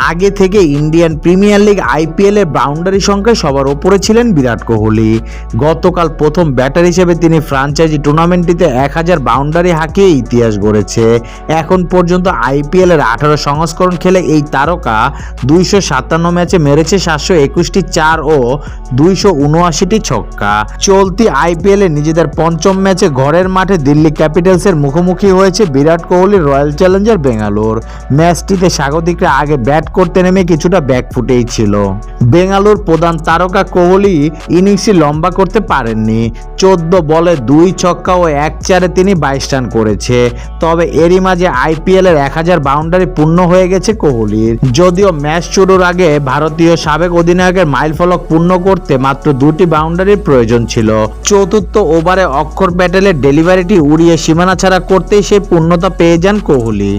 আগে থেকে Indian premier league IPL এর বাউন্ডারি সংখ্যায় সবার ওপরে ছিলেন বিরাট কোহলি। গতকাল প্রথম ব্যাটার হিসেবে তিনি ফ্রাঞ্চাইজি টুর্নামেন্টটিতে 1000 বাউন্ডারি হাঁকিয়ে ইতিহাস গড়েছে। এখন পর্যন্ত আইপিএল এর 18 সংস্করণ খেলে এই তারকা 257 ম্যাচে মেরেছে 721টি চার ও 279টি ছক্কা। চলতি আইপিএল এ নিজেদের পঞ্চম ম্যাচে ঘরের মাঠে দিল্লি ক্যাপিটালসের মুখোমুখি হয়েছে বিরাট কোহলি রয়্যাল চ্যালেঞ্জার বেঙ্গালোর। ম্যাচটিতে স্বাগতিকরা আগে ব্যাট করতে নেমে কিছুটা ব্যাকফুটেই ছিল। বেঙ্গালোর প্রধান তারকা কোহলি ইনিংসটি লম্বা করতে পারেননি। 14 বলে 2 ছক্কা ও 1 চারে তিনি 22 রান করেছে। তবে এরই মাঝে আইপিএল এর 1000 বাউন্ডারি পূর্ণ হয়ে গেছে কোহলির। যদিও ম্যাচ শুরুর আগে ভারতীয় সাবেক অধিনায়কের মাইলফলক পূর্ণ করতে মাত্র 2টি বাউন্ডারির প্রয়োজন ছিল। চতুর্থ ওভারে অক্ষর প্যাটেলের ডেলিভারিটি উড়িয়ে সীমানা ছাড়া করতেই সেই পূর্ণতা পেয়ে যান কোহলি।